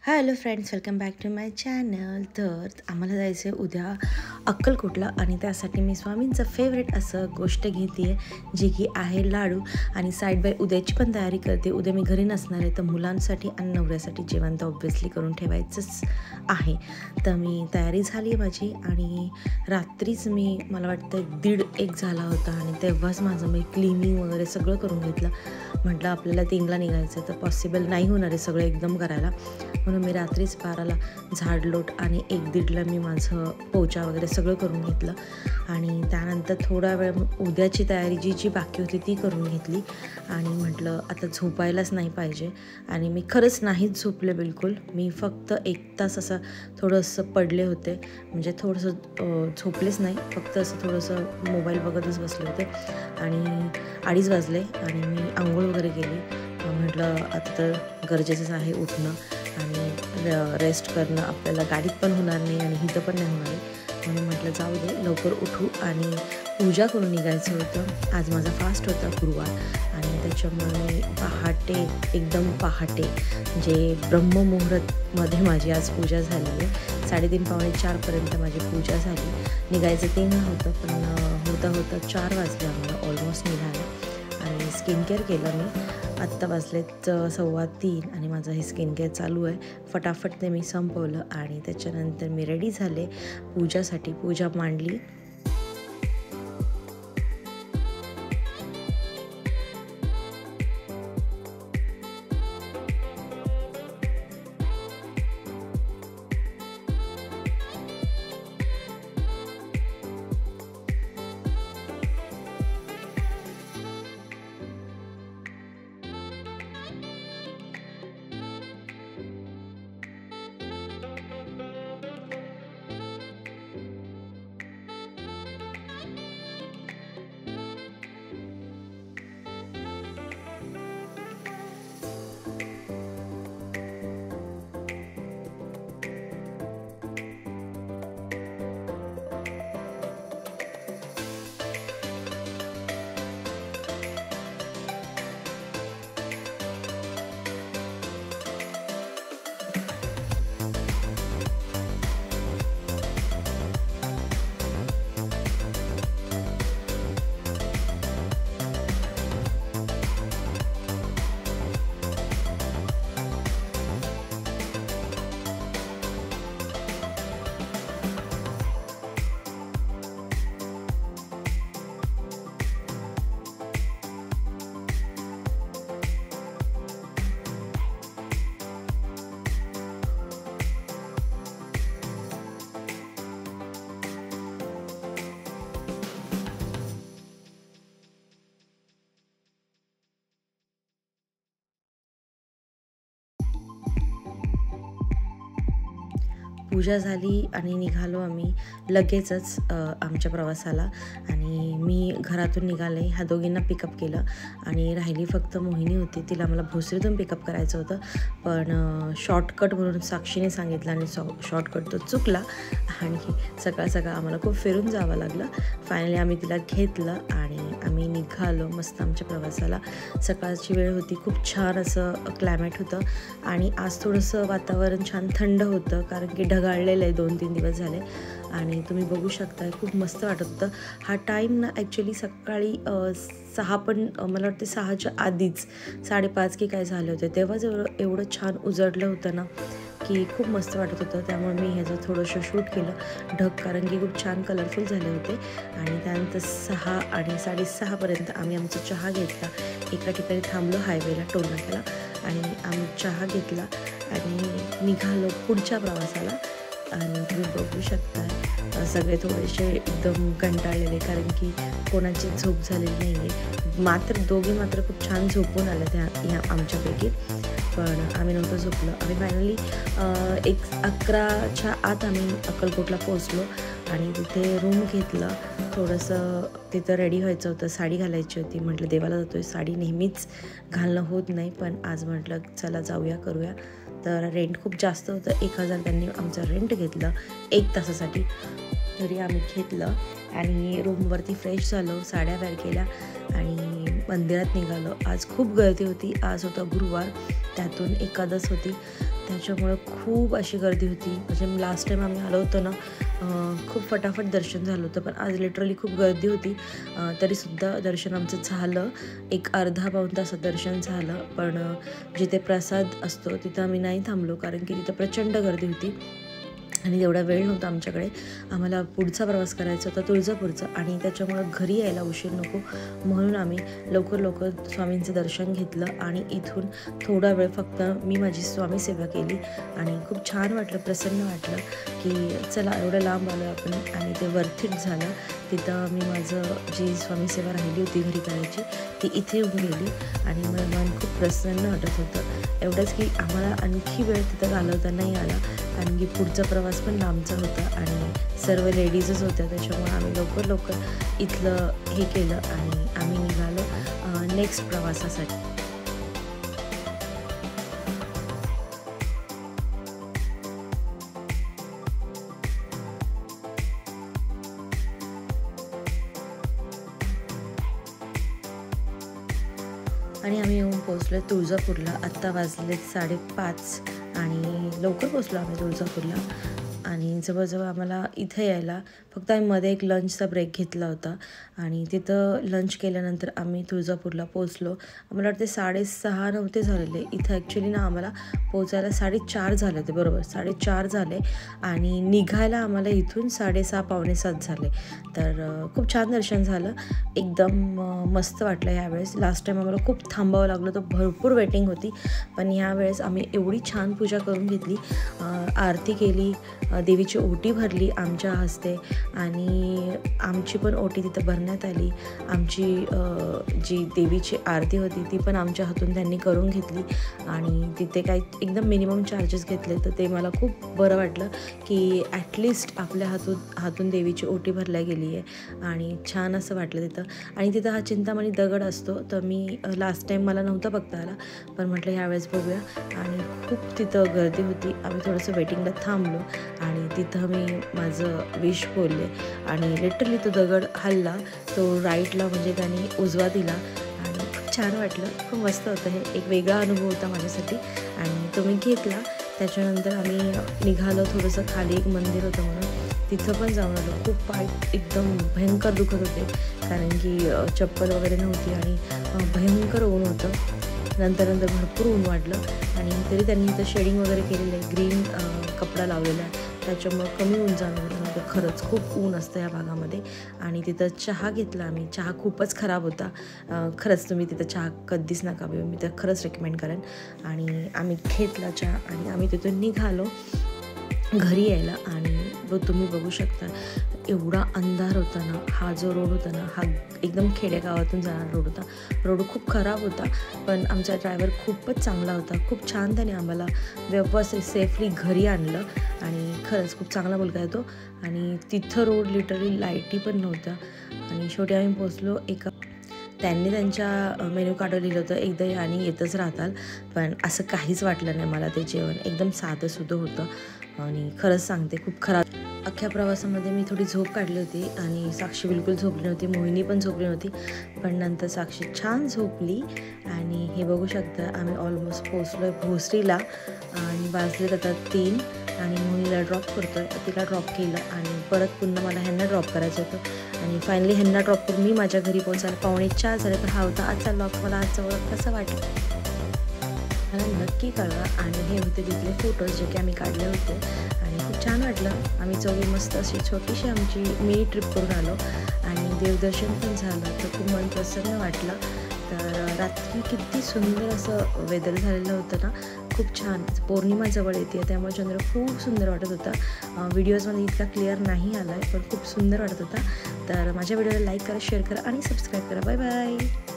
Hello friends, welcome back to my channel. तर आम्हाला जायचं आहे उद्या अक्कलकोटला आणि त्यासाठी मी स्वामींचं फेवरेट असं गोष्ट घेते आहे जी की आहे लाडू. आणि साईड बाय उद्याची पण तयारी करते. उद्या मी घरी नसणार आहे तर मुलांसाठी आणि नवऱ्यासाठी जेवण तर ऑब्व्हियसली करून ठेवायचंच आहे. तर मी तयारी झाली आहे माझी आणि रात्रीच मला वाटतं 1:30 झाला होता आणि तेव्हाच माझं मी क्लिनिंग वगैरे सगळं करून घेतलं. म्हटलं आपल्याला 3ला निघायचं तर पॉसिबल नाही होणार आहे सगळं एकदम करायला, म्हणून मी रात्रीच 12ला झाडलोट आणि 1-1:30ला मी माझं पोचा वगैरे सगळं करून घेतलं. आणि त्यानंतर थोडा वेळ उद्याची तयारी जी बाकी होती ती करून घेतली. आणि म्हटलं आता झोपायलाच नाही पाहिजे. आणि मी खरंच नाहीच झोपले बिलकुल. मी फक्त 1 तास असं थोडंसं पडले होते, म्हणजे थोडंसं झोपलेच नाही, फक्त असं थोडंसं मोबाईल बघतच बसले होते. आणि 2:30 वाजले आणि मी आंघोळ वगैरे केली. म्हटलं आता तर गरजेचंच आहे उठणं आणि रेस्ट करणं. आपल्याला गाडीत पण होणार नाही आणि इथं पण नाही होणार आहे, म्हणून म्हटलं जाऊ दे लवकर उठू आणि पूजा करून निघायचं होतं. आज माझा फास्ट होता गुरुवार आणि त्याच्यामुळे पहाटे, एकदम पहाटे जे ब्रह्ममुहूर्तमध्ये माझी आज पूजा झाली आहे. 3:30-4:15 माझी पूजा झाली. निघायचं 3ला होतं पण होता 4 वाजले आम्हाला ऑलमोस्ट निघायला. आणि स्किन केअर केलं मी. आत्ता वाजलेत 2:15 आणि माझं हे स्किन केअर चालू आहे. फटाफट ते मी संपवलं आणि त्याच्यानंतर मी रेडी झाले पूजासाठी. पूजा मांडली. पूजा झाली आणि निघालो आम्ही लगेचच आमच्या प्रवासाला. आणि मी घरातून निघाले, ह्या दोघींना पिकअप केलं आणि राहिली फक्त मोहिनी होती. तिला मला भोसरीतून पिकअप करायचं होतं पण शॉर्टकट म्हणून साक्षीने सांगितलं आणि शॉर्टकट तो चुकला आणि सकाळ आम्हाला खूप फिरून जावं लागलं. फायनली आम्ही तिला घेतलं आणि आम्ही निघालो मस्त आमच्या प्रवासाला. सकाळची वेळ होती, खूप छान असं क्लायमेट होतं आणि आज थोडंसं वातावरण छान थंड होतं कारण की ढगाळलेलं आहे 2-3 दिवस झाले. आणि तुम्ही बघू शकता खूप मस्त वाटत होतं. हा टाईम ना ॲक्च्युली सकाळी 6 पण मला वाटते 6च्या आधीच 5:30 की काय झाले होते, तेव्हाच एवढं छान उजडलं होतं ना की खूप मस्त वाटत होतं. त्यामुळे मी ह्याचं थोडंसं शूट केलं. ढग कारण की खूप छान कलरफुल झाले होते. आणि त्यानंतर 6 आणि 6:30पर्यंत आम्ही आमचा चहा घेतला. एका ठिकाणी थांबलो हायवेला, टोल नाक्याला, आणि आम्ही चहा घेतला आणि निघालो पुढच्या प्रवासाला. आणि तुम्ही बघू शकता सगळे थोडेसे एकदम कंटाळलेले कारण की कोणाची झोप झालेली नाही आहे. दोघी मात्र खूप छान झोपून आल्या ह्या आमच्यापैकी, पण आम्ही नव्हतं झोपलो. आम्ही फायनली 11च्या आत आम्ही अक्कलकोटला पोचलो आणि तिथे रूम घेतलं. थोडंसं तिथं रेडी व्हायचं होतं, साडी घालायची होती. म्हटलं देवाला जातो आहे, साडी नेहमीच घालणं होत नाही, पण आज म्हटलं चला जाऊया करूया. तर रेंट खूप जास्त होतं, 1000 त्यांनी आमचं रेंट घेतलं 1 तासासाठी. तरी आम्ही घेतलं आणि रूमवरती फ्रेश झालो, साड्या वेअर केल्या आणि मंदिरात निघालो. आज खूप गर्दी होती. आज होता गुरुवार, त्यातून एकादश होती, त्याच्यामुळं खूप अशी गर्दी होती. म्हणजे लास्ट टाईम आम्ही आलो होतो ना, खूप फटाफट दर्शन झालं होतं, पण आज लिटरली खूप गर्दी होती. तरीसुद्धा दर्शन आमचं झालं. एक अर्धा पाऊण तासात दर्शन झालं. पण जिथे प्रसाद असतो तिथं आम्ही नाही थांबलो, कारण की तिथं प्रचंड गर्दी होती आणि तेवढा वेळ नव्हता आमच्याकडे. आम्हाला पुढचा प्रवास करायचा होता तुळजापूरचा, आणि त्याच्यामुळं घरी यायला उशीर नको म्हणून आम्ही लवकर स्वामींचं दर्शन घेतलं. आणि इथून थोडा वेळ फक्त मी माझी स्वामी सेवा केली आणि खूप छान वाटलं, प्रसन्न वाटलं की चला एवढं लांब आलो आपण, आणि ते वर्थ इट झालं. तिथं मी माझं जी स्वामी सेवा राहिली होती घरी करायची ती इथे येऊन गेली आणि मला मन खूप प्रसन्न वाटत होतं. एवढंच की आम्हाला आणखी वेळ तिथं घालवता नाही आला, कारण की पुढचा प्रवास पण लांबचा होता आणि सर्व लेडीजच होत्या. त्याच्यामुळे आम्ही लवकर इथलं हे केलं आणि आम्ही निघालो नेक्स्ट प्रवासासाठी. आणि आम्ही येऊन पोचलो तुळजापूरला. आत्ता वाजले 5:30 आणि लवकर पोचलो आम्ही तुळजापूरला. आणि जवळजवळ आम्हाला इथे यायला फक्त आम्ही मध्ये एक लंचचा ब्रेक घेतला होता आणि तिथं लंच केल्यानंतर आम्ही तुळजापूरला पोचलो. आम्हाला वाटते 6:30 नव्हते झालेले इथं. ॲक्च्युली ना आम्हाला पोचायला 4:30 झाले होते, बरोबर 4:30 झाले, आणि निघायला आम्हाला इथून 6:30 पावणे 7 झाले. तर खूप छान दर्शन झालं, एकदम मस्त वाटलं ह्यावेळेस. लास्ट टाईम आम्हाला खूप थांबावं लागलं, तर भरपूर वेटिंग होती, पण ह्यावेळेस आम्ही एवढी छान पूजा करून घेतली. आरती केली, देवीची ओटी भरली आमच्या हस्ते, आणि आमची पण ओटी तिथं भरण्यात आली. आमची जी देवीची आरती होती ती पण आमच्या हातून त्यांनी करून घेतली, आणि तिथे काही एकदम मिनिमम चार्जेस घेतले. तर ते मला खूप बरं वाटलं की ॲटलिस्ट आपल्या हातून देवीची ओटी भरल्या गेली आहे, आणि छान असं वाटलं तिथं. आणि तिथं हा चिंतामणी दगड असतो, तर मी लास्ट टाईम मला नव्हता बघता आला, पण म्हटलं ह्यावेळेस बघूया. आणि खूप तिथं गर्दी होती. आम्ही थोडंसं वेटिंगला थांबलो आणि तिथं मी माझं विश बोलले, आणि लिटरली तो दगड हलला, तो राईटला म्हणजे त्याने उजवा दिला, आणि खूप छान वाटलं. खूप मस्त होतं. हे एक वेगळा अनुभव होता माझ्यासाठी, आणि तो मी घेतला. त्याच्यानंतर आम्ही निघालो. थोडंसं खाली एक मंदिर होतं म्हणून तिथं पण जाऊन आलो. खूप पाय एकदम भयंकर दुखत होते, कारण की चप्पल वगैरे नव्हती आणि भयंकर ऊन होतं. नंतर भरपूर ऊन वाढलं, आणि तरी त्यांनी इथं शेडिंग वगैरे केलेलं आहे, ग्रीन कपडा लावलेला आहे, त्याच्यामुळं कमी ऊन जाणवत नव्हतं. खरंच खूप ऊन असतं या भागामध्ये. आणि तिथं चहा घेतला आम्ही. चहा खूपच खराब होता. खरंच तुम्ही तिथं चहा कधीच नका पिऊ, मी तर खरंच रेकमेंड करेन. आणि आम्ही घेतला चहा आणि आम्ही तिथून निघालो घरी यायला. आणि तुम्ही बघू शकता एवढा अंधार होता ना. हा जो रोड होता ना, हा एकदम खेडेगावातून जाणारा रोड होता. रोड खूप खराब होता, पण आमचा ड्रायव्हर खूपच चांगला होता. खूप छान त्याने आम्हाला व्यवस्थित सेफली घरी आणलं, आणि खरंच खूप चांगला मुलगा आहे तो. आणि तिथं रोड लिटरली लाईटी पण नव्हत्या, आणि शेवटी आम्ही पोचलो. त्यांनी त्यांच्या मेन्यू कार्डवर लिहिलं होतं एकदा आणि येतच राहताल, पण असं काहीच वाटलं नाही मला. ते जेवण एकदम साधंसुधं होतं, आणि खरंच सांगते खूप खराब. अख्ख्या प्रवासामध्ये मी थोडी झोप काढली होती, आणि साक्षी बिलकुल झोपली नव्हती, मोहिनी पण झोपली नव्हती, पण नंतर साक्षी छान झोपली. आणि हे बघू शकता आम्ही ऑलमोस्ट पोचलो आहे भोसरीला, आणि वाजले आता 3, आणि मोहिनीला ड्रॉप करतो आहे. तिला ड्रॉप केलं, आणि परत पुन्हा मला ह्यांना ड्रॉप करायचं होतं, आणि फायनली ह्यांना ड्रॉप करून मी माझ्या घरी पोहोचायला 3:45 झाले. तर हा होता आजचा व्लॉग. मला आजचा व्लॉग कसा वाटला मला नक्की कळवा. आणि हे होते तिथले फोटोज जे की आम्ही काढले होते, आणि खूप छान वाटलं. आम्ही चौघी मस्त अशी छोटीशी आमची मिनी ट्रिप करून आलो, आणि देवदर्शन पण झालं, तर खूप मन प्रसन्न वाटलं. तर रात्री किती सुंदर असं वेदर झालेलं होतं ना, खूप छान. पौर्णिमा जवळ येते, त्यामुळे चंद्र खूप सुंदर वाटत होता. व्हिडिओजमध्ये इतका क्लिअर नाही आला आहे, पण खूप सुंदर वाटत होता. तर माझ्या व्हिडिओला लाईक करा, शेअर करा आणि सबस्क्राईब करा. Bye bye.